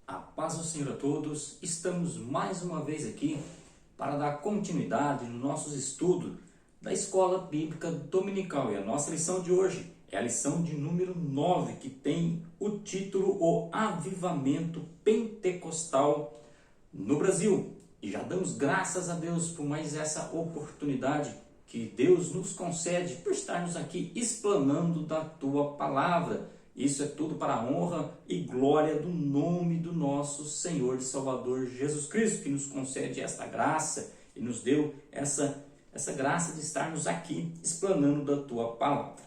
A paz do Senhor a todos. Estamos mais uma vez aqui para dar continuidade no nossos estudos da Escola Bíblica Dominical. E a nossa lição de hoje é a lição de número 9, que tem o título O Avivamento Pentecostal no Brasil. E já damos graças a Deus por mais essa oportunidade que Deus nos concede por estarmos aqui explanando da Tua Palavra. Isso é tudo para a honra e glória do nome do nosso Senhor e Salvador Jesus Cristo, que nos concede esta graça e nos deu essa graça de estarmos aqui explanando da Tua Palavra.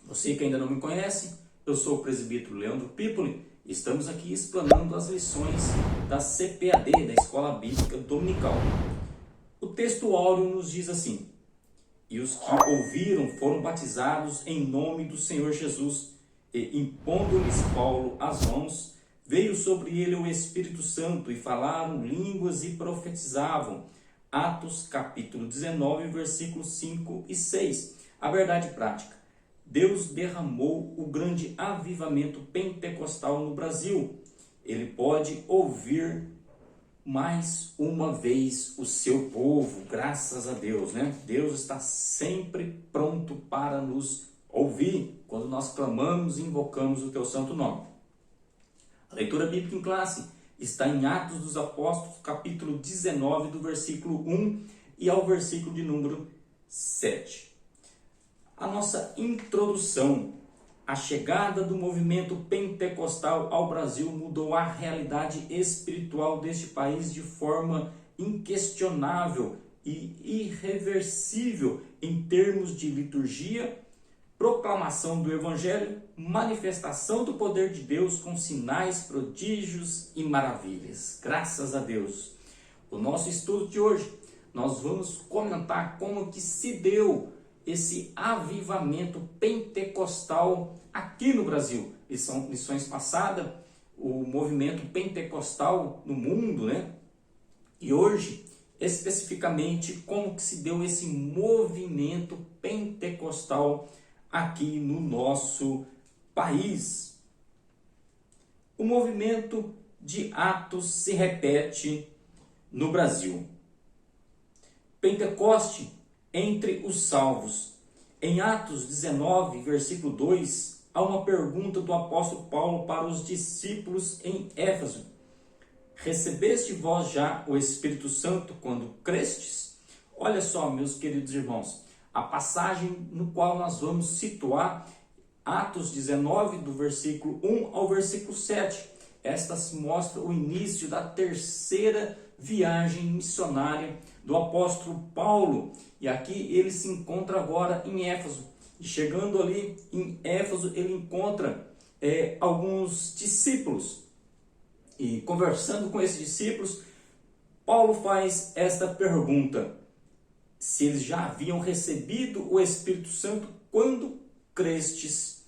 Você que ainda não me conhece, eu sou o presbítero Leandro Pipoli e estamos aqui explanando as lições da CPAD, da Escola Bíblica Dominical. O texto áureo nos diz assim: e os que ouviram foram batizados em nome do Senhor Jesus, e impondo-lhes Paulo as mãos, veio sobre ele o Espírito Santo, e falaram línguas e profetizavam. Atos capítulo 19, versículos 5 e 6. A verdade prática: Deus derramou o grande avivamento pentecostal no Brasil. Ele pode ouvir mais uma vez o seu povo, graças a Deus, né? Deus está sempre pronto para nos ouvir quando nós clamamos e invocamos o teu santo nome. A leitura bíblica em classe está em Atos dos Apóstolos, capítulo 19, do versículo 1 e ao versículo de número 7. A nossa introdução: a chegada do movimento pentecostal ao Brasil mudou a realidade espiritual deste país de forma inquestionável e irreversível em termos de liturgia, proclamação do Evangelho, manifestação do poder de Deus com sinais, prodígios e maravilhas. Graças a Deus. O nosso estudo de hoje, nós vamos comentar como que se deu esse avivamento pentecostal aqui no Brasil. Lições passadas, o movimento pentecostal no mundo, né? E hoje, especificamente, como que se deu esse movimento pentecostal aqui no nosso país. O movimento de Atos se repete no Brasil. Pentecoste entre os salvos. Em Atos 19, versículo 2, há uma pergunta do apóstolo Paulo para os discípulos em Éfeso: recebeste vós já o Espírito Santo quando crestes? Olha só, meus queridos irmãos, a passagem no qual nós vamos situar Atos 19, do versículo 1 ao versículo 7. Estas mostram o início da terceira viagem missionária do apóstolo Paulo. E aqui ele se encontra agora em Éfeso. E chegando ali em Éfeso, ele encontra alguns discípulos. E conversando com esses discípulos, Paulo faz esta pergunta: se eles já haviam recebido o Espírito Santo quando crestes.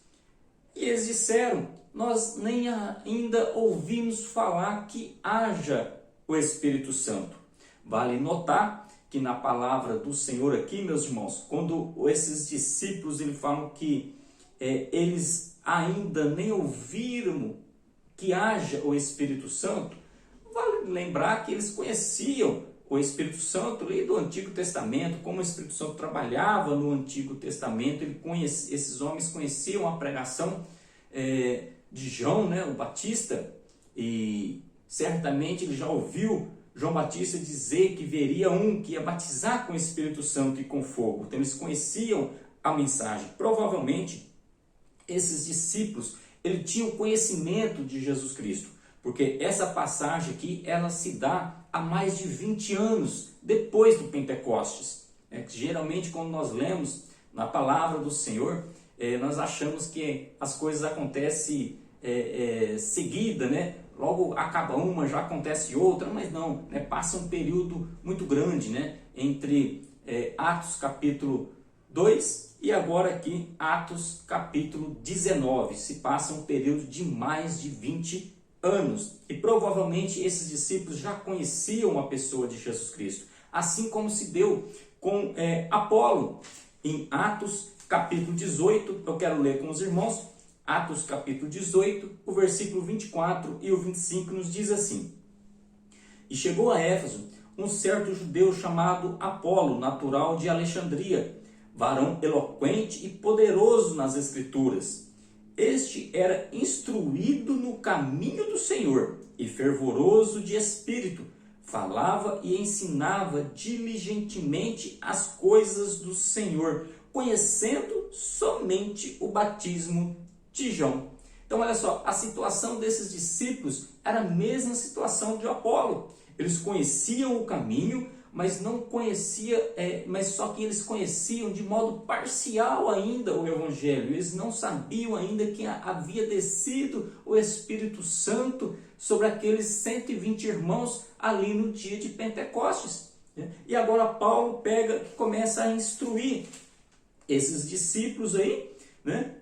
E eles disseram: nós nem ainda ouvimos falar que haja o Espírito Santo. Vale notar que na palavra do Senhor aqui, meus irmãos, quando esses discípulos eles falam que eles ainda nem ouviram que haja o Espírito Santo, vale lembrar que eles conheciam o Espírito Santo ali do Antigo Testamento, como o Espírito Santo trabalhava no Antigo Testamento. Esses homens conheciam a pregação de João, né, o Batista, e certamente ele já ouviu João Batista dizer que veria um que ia batizar com o Espírito Santo e com fogo. Então eles conheciam a mensagem. Provavelmente esses discípulos eles tinham conhecimento de Jesus Cristo, porque essa passagem aqui ela se dá há mais de 20 anos depois do Pentecostes. Geralmente quando nós lemos na palavra do Senhor, nós achamos que as coisas acontecem seguida, né? Logo acaba uma, já acontece outra, mas não, né? Passa um período muito grande, né? Entre Atos capítulo 2 e agora aqui Atos capítulo 19, se passa um período de mais de 20 anos, e provavelmente esses discípulos já conheciam a pessoa de Jesus Cristo, assim como se deu com Apolo. Em Atos capítulo 18, eu quero ler com os irmãos Atos capítulo 18, o versículo 24 e o 25 nos diz assim: E chegou a Éfeso um certo judeu chamado Apolo, natural de Alexandria, varão eloquente e poderoso nas Escrituras. Este era instruído no caminho do Senhor e fervoroso de espírito, falava e ensinava diligentemente as coisas do Senhor, conhecendo somente o batismo de João. Então olha só, a situação desses discípulos era a mesma situação de Apolo. Eles conheciam o caminho, mas não mas só que eles conheciam de modo parcial ainda o Evangelho. Eles não sabiam ainda que havia descido o Espírito Santo sobre aqueles 120 irmãos ali no dia de Pentecostes. E agora Paulo começa a instruir esses discípulos aí,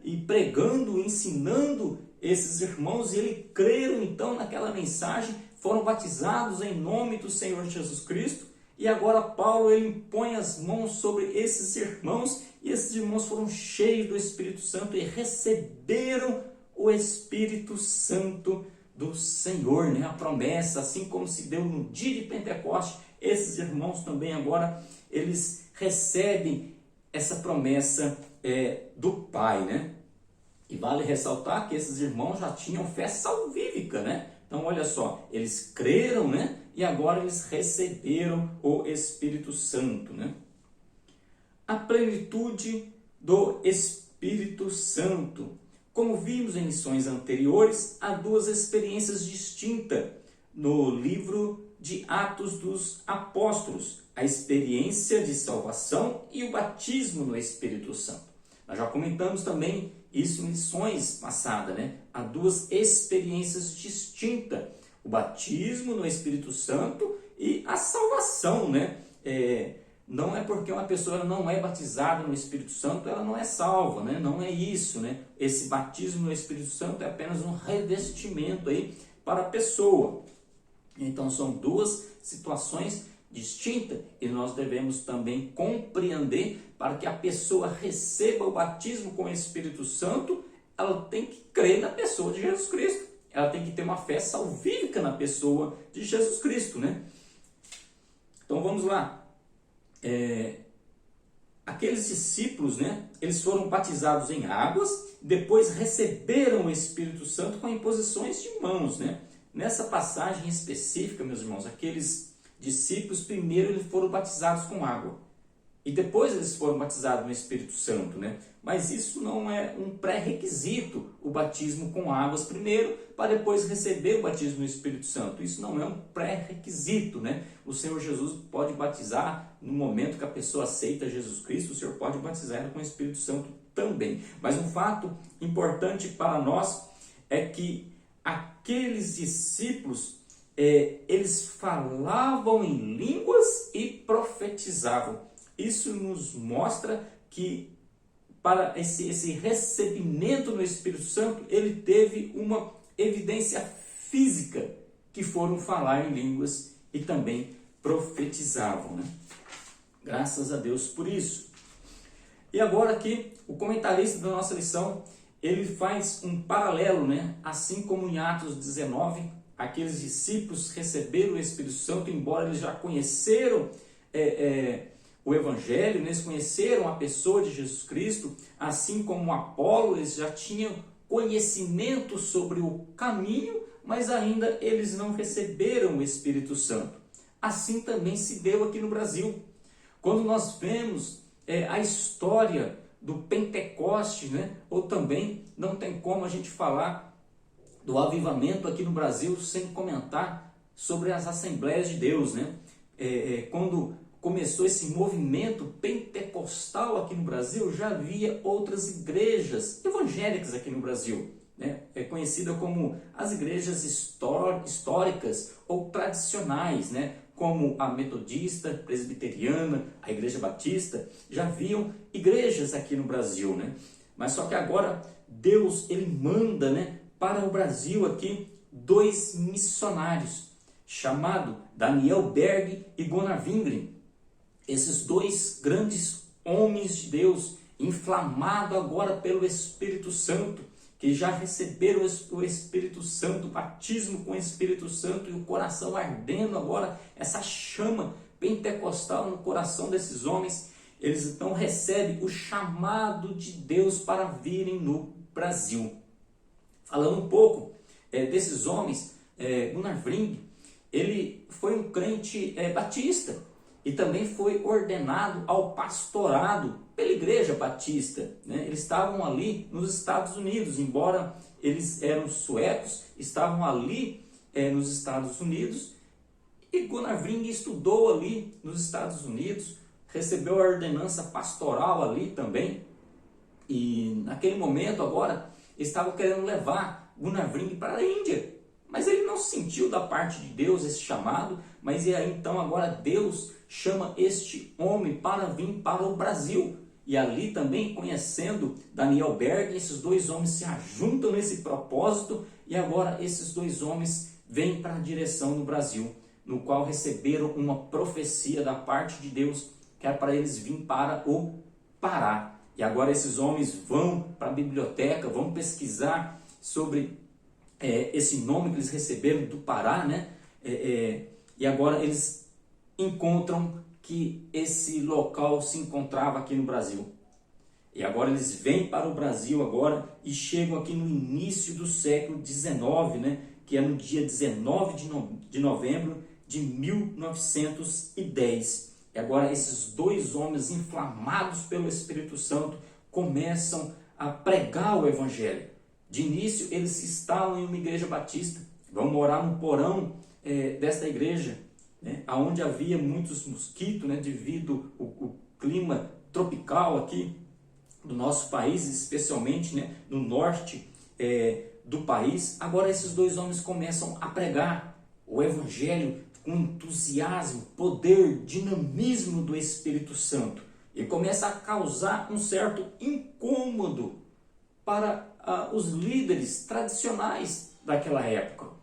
e pregando, ensinando esses irmãos, e eles creram então naquela mensagem, foram batizados em nome do Senhor Jesus Cristo. E agora Paulo ele impõe as mãos sobre esses irmãos, e esses irmãos foram cheios do Espírito Santo e receberam o Espírito Santo do Senhor, a promessa, assim como se deu no dia de Pentecostes. Esses irmãos também agora eles recebem essa promessa do Pai, E vale ressaltar que esses irmãos já tinham fé salvífica, Então olha só, eles creram, E agora eles receberam o Espírito Santo, A plenitude do Espírito Santo. Como vimos em lições anteriores, há duas experiências distintas no livro de Atos dos Apóstolos: a experiência de salvação e o batismo no Espírito Santo. Nós já comentamos também isso em lições passadas, Há duas experiências distintas: o batismo no Espírito Santo e a salvação, Não é porque uma pessoa não é batizada no Espírito Santo, ela não é salva, Não é isso, Esse batismo no Espírito Santo é apenas um revestimento aí para a pessoa. Então são duas situações distintas e nós devemos também compreender. Para que a pessoa receba o batismo com o Espírito Santo, ela tem que crer na pessoa de Jesus Cristo. Ela tem que ter uma fé salvífica na pessoa de Jesus Cristo, Então vamos lá. Aqueles discípulos, eles foram batizados em águas, depois receberam o Espírito Santo com imposições de mãos, Nessa passagem específica, meus irmãos, aqueles discípulos primeiro eles foram batizados com água e depois eles foram batizados no Espírito Santo, Mas isso não é um pré-requisito, o batismo com águas primeiro, para depois receber o batismo no Espírito Santo. Isso não é um pré-requisito, O Senhor Jesus pode batizar no momento que a pessoa aceita Jesus Cristo, o Senhor pode batizar ela com o Espírito Santo também. Mas um fato importante para nós é que aqueles discípulos, eles falavam em línguas e profetizavam. Isso nos mostra que para esse recebimento no Espírito Santo, ele teve uma evidência física, que foram falar em línguas e também profetizavam, Graças a Deus por isso. E agora aqui, o comentarista da nossa lição, ele faz um paralelo, Assim como em Atos 19, aqueles discípulos receberam o Espírito Santo, embora eles já conheceram o Evangelho, eles conheceram a pessoa de Jesus Cristo, assim como Apolo, eles já tinham conhecimento sobre o caminho, mas ainda eles não receberam o Espírito Santo. Assim também se deu aqui no Brasil. Quando nós vemos a história do Pentecostes, ou também não tem como a gente falar do avivamento aqui no Brasil sem comentar sobre as Assembleias de Deus, Quando começou esse movimento pentecostal aqui no Brasil, já havia outras igrejas evangélicas aqui no Brasil, É conhecida como as igrejas históricas ou tradicionais, Como a metodista, presbiteriana, a igreja batista, já haviam igrejas aqui no Brasil, Mas só que agora Deus ele manda, para o Brasil aqui 2 missionários, chamado Daniel Berg e Gunnar Wingren. Esses 2 grandes homens de Deus, inflamados agora pelo Espírito Santo, que já receberam o Espírito Santo, o batismo com o Espírito Santo e o coração ardendo agora, essa chama pentecostal no coração desses homens, eles então recebem o chamado de Deus para virem no Brasil. Falando um pouco desses homens, Gunnar Wring, ele foi um crente batista e também foi ordenado ao pastorado pela igreja batista, né? Eles estavam ali nos Estados Unidos, embora eles eram suecos, estavam ali nos Estados Unidos, e Gunnar Wring estudou ali nos Estados Unidos, recebeu a ordenança pastoral ali também, e naquele momento agora estavam querendo levar Gunnar Wring para a Índia, mas ele não sentiu da parte de Deus esse chamado, mas e aí então agora Deus chama este homem para vir para o Brasil. E ali também, conhecendo Daniel Berg, esses dois homens se ajuntam nesse propósito e agora esses dois homens vêm para a direção do Brasil, no qual receberam uma profecia da parte de Deus, que era para eles virem para o Pará. E agora esses homens vão para a biblioteca, vão pesquisar sobre esse nome que eles receberam do Pará, né? E agora eles encontram que esse local se encontrava aqui no Brasil. E agora eles vêm para o Brasil agora e chegam aqui no início do século XIX, né? Que é no dia 19 de novembro de 1910. E agora esses dois homens inflamados pelo Espírito Santo começam a pregar o Evangelho. De início eles se instalam em uma igreja batista, vão morar no porão desta igreja, né, onde havia muitos mosquitos, né, devido ao clima tropical aqui do nosso país, especialmente, né, no norte do país. Agora esses dois homens começam a pregar o Evangelho com entusiasmo, poder, dinamismo do Espírito Santo, e começa a causar um certo incômodo para os líderes tradicionais daquela época.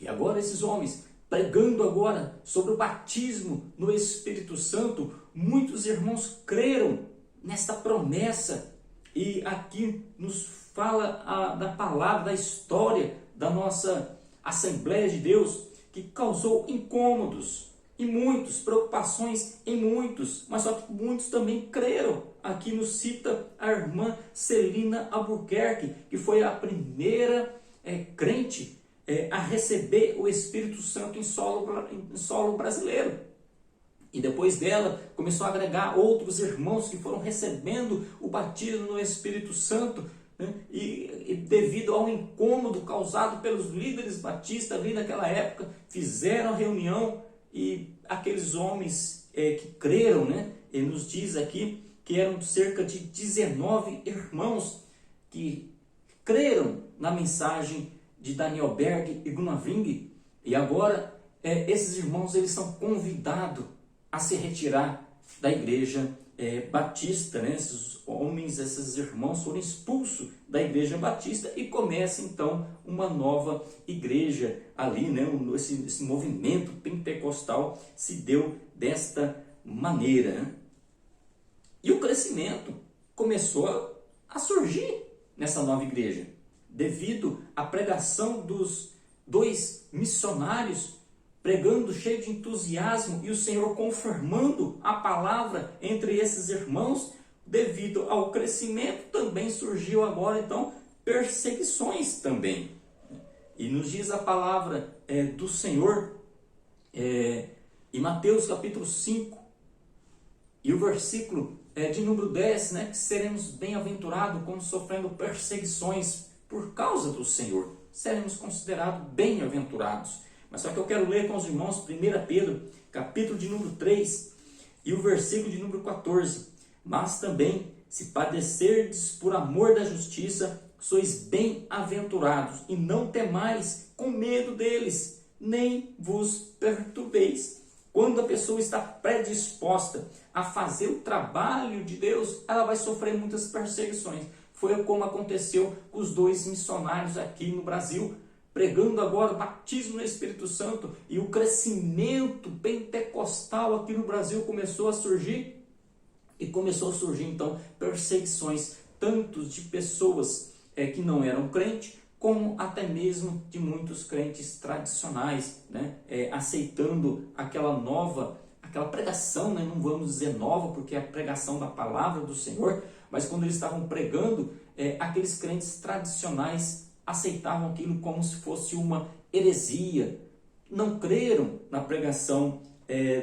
E agora esses homens, pregando agora sobre o batismo no Espírito Santo, muitos irmãos creram nesta promessa. E aqui nos fala da palavra, da história da nossa Assembleia de Deus, que causou incômodos em muitos, preocupações em muitos, mas só que muitos também creram. Aqui nos cita a irmã Celina Albuquerque, que foi a primeira crente a receber o Espírito Santo em solo brasileiro. E depois dela começou a agregar outros irmãos que foram recebendo o batismo no Espírito Santo, né? E devido ao incômodo causado pelos líderes batistas ali naquela época, fizeram a reunião, e aqueles homens que creram, né? Ele nos diz aqui que eram cerca de 19 irmãos que creram na mensagem de Daniel Berg e Gunnar Wring. E agora esses irmãos eles são convidados a se retirar da igreja batista, né? Esses homens, esses irmãos foram expulsos da igreja batista e começa então uma nova igreja ali, né? Esse movimento pentecostal se deu desta maneira, né? E o crescimento começou a surgir nessa nova igreja, devido à pregação dos dois missionários, pregando cheio de entusiasmo, e o Senhor confirmando a palavra entre esses irmãos. Devido ao crescimento também surgiu agora então perseguições também. E nos diz a palavra do Senhor em Mateus capítulo 5 e o versículo de número 10, né, que seremos bem-aventurados quando sofrendo perseguições por causa do Senhor. Seremos considerados bem-aventurados. Mas só que eu quero ler com os irmãos 1 Pedro, capítulo de número 3 e o versículo de número 14. Mas também, se padecerdes por amor da justiça, sois bem-aventurados, e não temais com medo deles, nem vos perturbeis. Quando a pessoa está predisposta a fazer o trabalho de Deus, ela vai sofrer muitas perseguições. Foi como aconteceu com os dois missionários aqui no Brasil, pregando agora o batismo no Espírito Santo, e o crescimento pentecostal aqui no Brasil começou a surgir, e começou a surgir então perseguições, tanto de pessoas que não eram crentes, como até mesmo de muitos crentes tradicionais, né? Aceitando aquela pregação, né? Não vamos dizer nova, porque é a pregação da palavra do Senhor, mas quando eles estavam pregando, aqueles crentes tradicionais aceitavam aquilo como se fosse uma heresia, não creram na pregação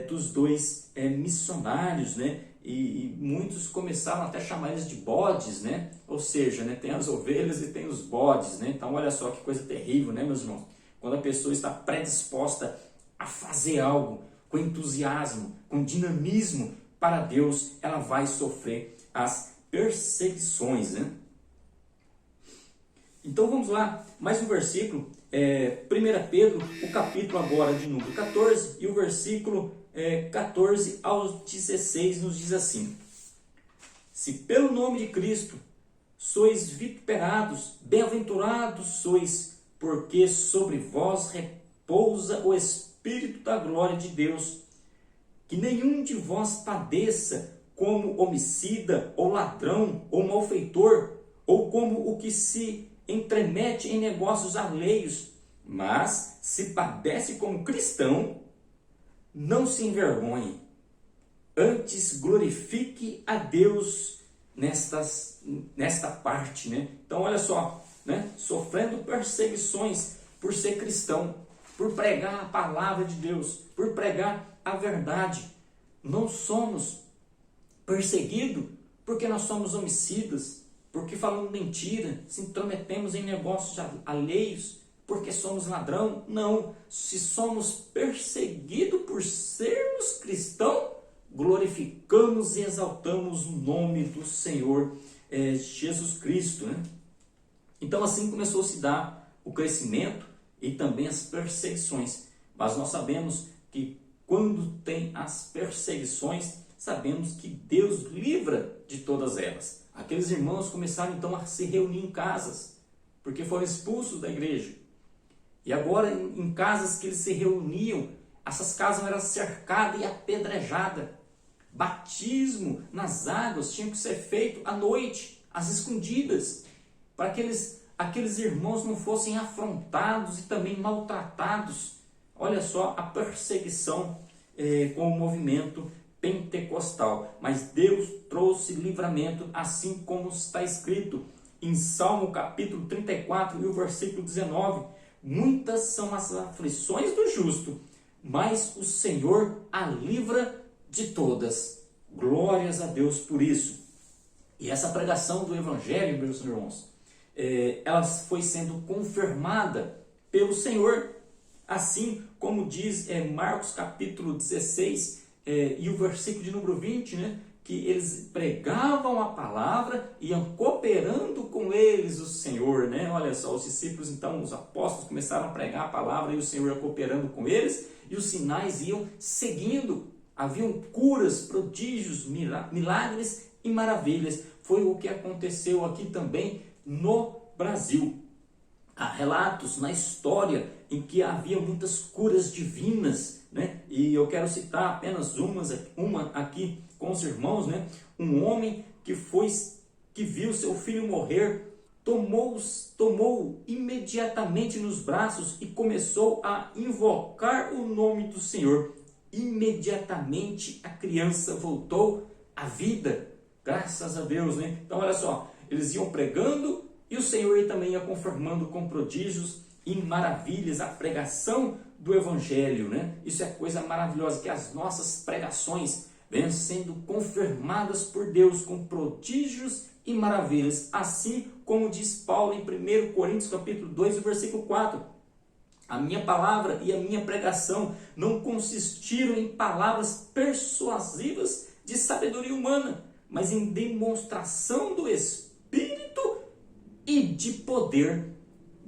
dos dois missionários, né? E muitos começaram até a chamar eles de bodes, né? Ou seja, né, tem as ovelhas e tem os bodes, né? Então olha só que coisa terrível, né, meus irmãos? Quando a pessoa está predisposta a fazer algo com entusiasmo, com dinamismo para Deus, ela vai sofrer as perseguições, né? Então vamos lá, mais um versículo, 1 Pedro, o capítulo agora de número 14, e o versículo 14 ao 16 nos diz assim: se pelo nome de Cristo sois vituperados, bem-aventurados sois, porque sobre vós repousa o Espírito da glória de Deus. Que nenhum de vós padeça como homicida, ou ladrão, ou malfeitor, ou como o que se entremete em negócios alheios, mas se padece como cristão, não se envergonhe, antes glorifique a Deus nesta parte, né? Então olha só, né? Sofrendo perseguições por ser cristão, por pregar a palavra de Deus, por pregar a verdade. Não somos perseguidos porque nós somos homicidas, porque falamos mentira, se intrometemos em negócios alheios, porque somos ladrão. Não, se somos perseguidos por sermos cristãos, glorificamos e exaltamos o nome do Senhor Jesus Cristo, né? Então assim começou a se dar o crescimento e também as perseguições. Mas nós sabemos que quando tem as perseguições, sabemos que Deus livra de todas elas. Aqueles irmãos começaram então a se reunir em casas, porque foram expulsos da igreja. E agora em casas que eles se reuniam, essas casas eram cercadas e apedrejadas. Batismo nas águas tinha que ser feito à noite, às escondidas, para que aqueles irmãos não fossem afrontados e também maltratados. Olha só a perseguição com o movimento pentecostal. Mas Deus trouxe livramento, assim como está escrito em Salmo capítulo 34 e o versículo 19. Muitas são as aflições do justo, mas o Senhor a livra de todas. Glórias a Deus por isso. E essa pregação do Evangelho, meus irmãos, ela foi sendo confirmada pelo Senhor, assim como diz Marcos capítulo 16 e o versículo de número 20, né? Que eles pregavam a palavra e iam cooperando com eles o Senhor, né? Olha só, os discípulos, então, os apóstolos começaram a pregar a palavra e o Senhor ia cooperando com eles, e os sinais iam seguindo. Haviam curas, prodígios, milagres e maravilhas. Foi o que aconteceu aqui também no Brasil. Há relatos na história em que havia muitas curas divinas, né? E eu quero citar apenas uma aqui com os irmãos, né? Um homem que viu seu filho morrer, tomou imediatamente nos braços e começou a invocar o nome do Senhor. Imediatamente a criança voltou à vida, graças a Deus, né? Então olha só, eles iam pregando e o Senhor também ia confirmando com prodígios e maravilhas a pregação do Evangelho, né? Isso é coisa maravilhosa, que as nossas pregações venham sendo confirmadas por Deus com prodígios e maravilhas, assim como diz Paulo em 1 Coríntios capítulo 2, versículo 4. A minha palavra e a minha pregação não consistiram em palavras persuasivas de sabedoria humana, mas em demonstração do Espírito e de poder.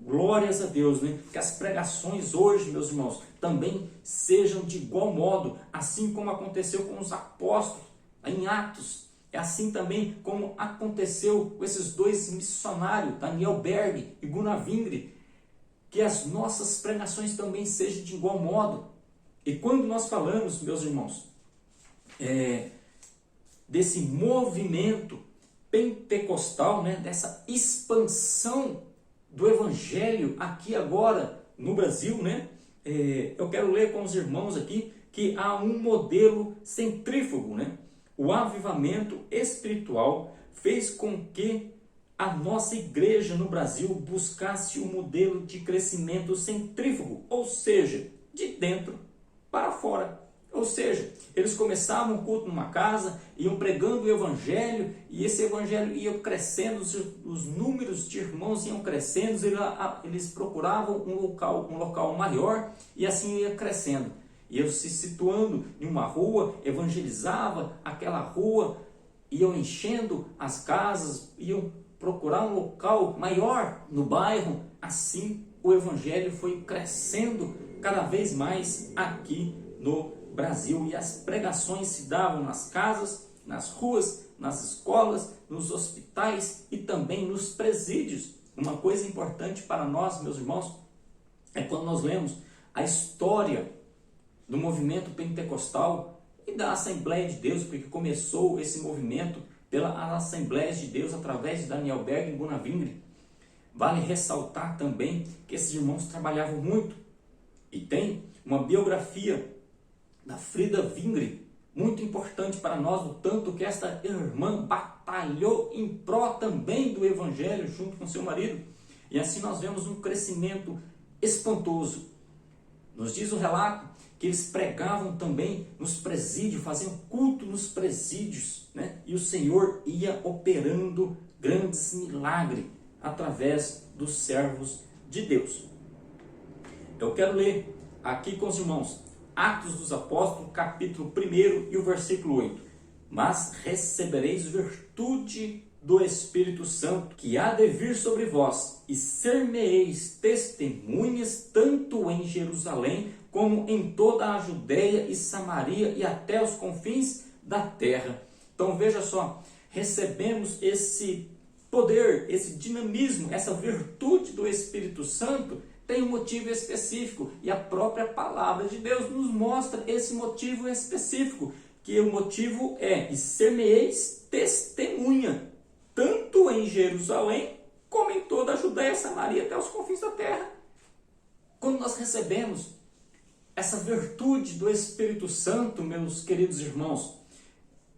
Glórias a Deus, né? Que as pregações hoje, meus irmãos, também sejam de igual modo, assim como aconteceu com os apóstolos em Atos. É assim também como aconteceu com esses dois missionários, Daniel Berg e Gunnar Wingre. Que as nossas pregações também sejam de igual modo. E quando nós falamos, meus irmãos, desse movimento pentecostal, né, dessa expansão do evangelho aqui agora no Brasil, né? Eu quero ler com os irmãos aqui que há um modelo centrífugo, né? O avivamento espiritual fez com que a nossa igreja no Brasil buscasse um modelo de crescimento centrífugo, ou seja, de dentro para fora. Ou seja, eles começavam o culto numa casa, iam pregando o evangelho, e esse evangelho ia crescendo, os números de irmãos iam crescendo, eles procuravam um local maior, e assim ia crescendo. Iam se situando em uma rua, evangelizava aquela rua, iam enchendo as casas, iam procurar um local maior no bairro. Assim o evangelho foi crescendo cada vez mais aqui no Brasil, e as pregações se davam nas casas, nas ruas, nas escolas, nos hospitais e também nos presídios. Uma coisa importante para nós, meus irmãos, é quando nós lemos a história do movimento pentecostal e da Assembleia de Deus, porque começou esse movimento pela Assembleia de Deus através de Daniel Berg e Gunnar. Vale ressaltar também que esses irmãos trabalhavam muito, e tem uma biografia da Frida Wingre, muito importante para nós, o tanto que esta irmã batalhou em pró também do evangelho junto com seu marido. E assim nós vemos um crescimento espantoso. Nos diz o relato que eles pregavam também nos presídios, faziam culto nos presídios, né? E o Senhor ia operando grandes milagres através dos servos de Deus. Eu quero ler aqui com os irmãos Atos dos Apóstolos, capítulo 1 e o versículo 8. Mas recebereis virtude do Espírito Santo, que há de vir sobre vós, e ser-me-eis testemunhas tanto em Jerusalém, como em toda a Judeia e Samaria e até os confins da terra. Então veja só, recebemos esse poder, esse dinamismo, essa virtude do Espírito Santo, tem um motivo específico, e a própria palavra de Deus nos mostra esse motivo específico, que o motivo é: e ser-me-eis testemunha, tanto em Jerusalém, como em toda a Judéia, Samaria, até os confins da terra. Quando nós recebemos essa virtude do Espírito Santo, meus queridos irmãos,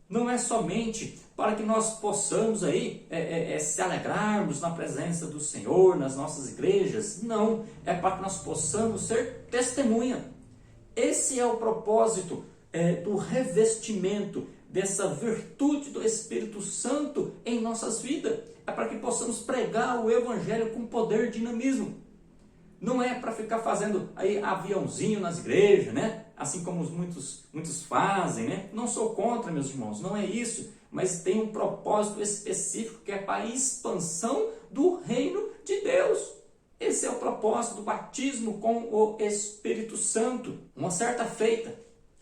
não é somente para que nós possamos aí se alegrarmos na presença do Senhor, nas nossas igrejas. Não, é para que nós possamos ser testemunha. Esse é o propósito do revestimento dessa virtude do Espírito Santo em nossas vidas. É para que possamos pregar o Evangelho com poder e dinamismo. Não é para ficar fazendo aí aviãozinho nas igrejas, né? Assim como muitos fazem, né? Não sou contra, meus irmãos, não é isso. Mas tem um propósito específico, que é para a expansão do reino de Deus. Esse é o propósito do batismo com o Espírito Santo. Uma certa feita,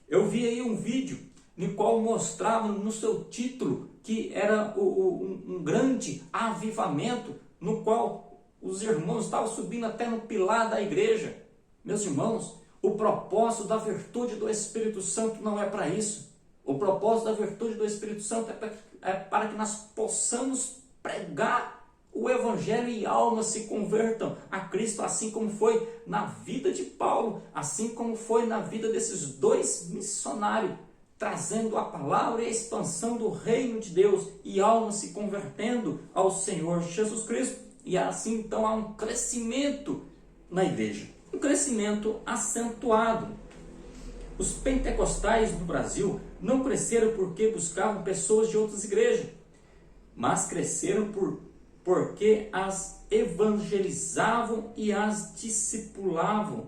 eu vi aí um vídeo no qual mostrava no seu título que era um grande avivamento, no qual os irmãos estavam subindo até no pilar da igreja. Meus irmãos, o propósito da virtude do Espírito Santo não é para isso. O propósito da virtude do Espírito Santo é para que nós possamos pregar o Evangelho e almas se convertam a Cristo, assim como foi na vida de Paulo, assim como foi na vida desses dois missionários, trazendo a palavra e a expansão do reino de Deus e almas se convertendo ao Senhor Jesus Cristo. E assim então há um crescimento na igreja, um crescimento acentuado. Os pentecostais do Brasil não cresceram porque buscavam pessoas de outras igrejas, mas cresceram porque as evangelizavam e as discipulavam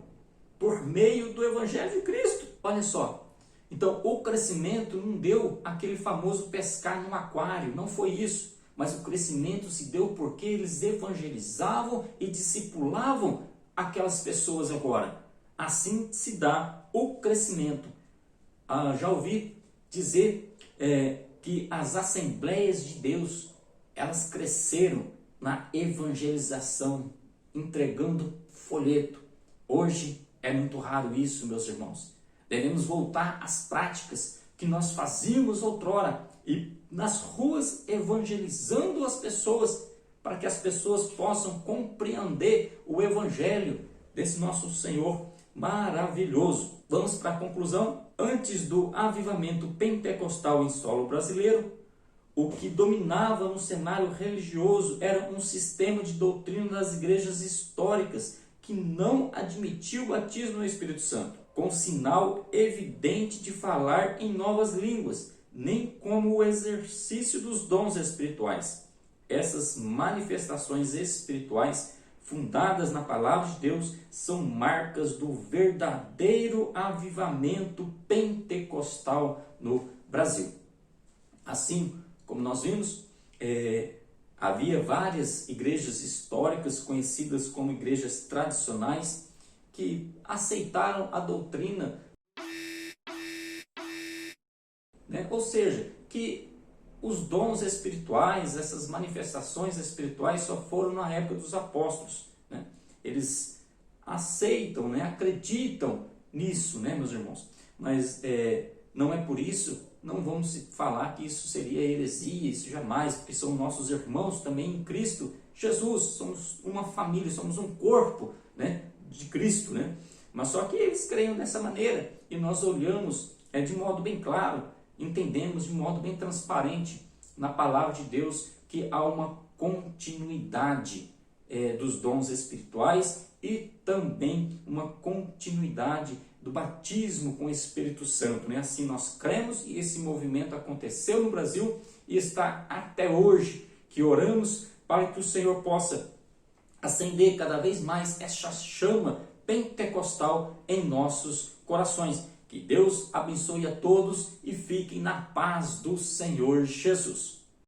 por meio do Evangelho de Cristo. Olha só, então o crescimento não deu aquele famoso pescar num aquário, não foi isso. Mas o crescimento se deu porque eles evangelizavam e discipulavam aquelas pessoas agora. Assim se dá o crescimento. Já ouvi dizer que as Assembleias de Deus, elas cresceram na evangelização, entregando folheto. Hoje é muito raro isso, meus irmãos. Devemos voltar às práticas que nós fazíamos outrora, e nas ruas evangelizando as pessoas, para que as pessoas possam compreender o evangelho desse nosso Senhor maravilhoso. Vamos para a conclusão. Antes do avivamento pentecostal em solo brasileiro, o que dominava no cenário religioso era um sistema de doutrina das igrejas históricas que não admitia o batismo no Espírito Santo, com sinal evidente de falar em novas línguas, nem como o exercício dos dons espirituais. Essas manifestações espirituais fundadas na palavra de Deus são marcas do verdadeiro avivamento pentecostal no Brasil. Assim como nós vimos, havia várias igrejas históricas conhecidas como igrejas tradicionais que aceitaram a doutrina, né? Ou seja, que os dons espirituais, essas manifestações espirituais só foram na época dos apóstolos, né? Eles aceitam, né? Acreditam nisso, né, meus irmãos? Mas não é por isso, não vamos falar que isso seria heresia, isso jamais, porque são nossos irmãos também em Cristo Jesus, somos uma família, somos um corpo, né, de Cristo, né? Mas só que eles creiam dessa maneira e nós olhamos de modo bem claro, entendemos de modo bem transparente na palavra de Deus que há uma continuidade dos dons espirituais e também uma continuidade do batismo com o Espírito Santo, né? Assim nós cremos e esse movimento aconteceu no Brasil e está até hoje, que oramos para que o Senhor possa acender cada vez mais essa chama pentecostal em nossos corações. Que Deus abençoe a todos e fiquem na paz do Senhor Jesus.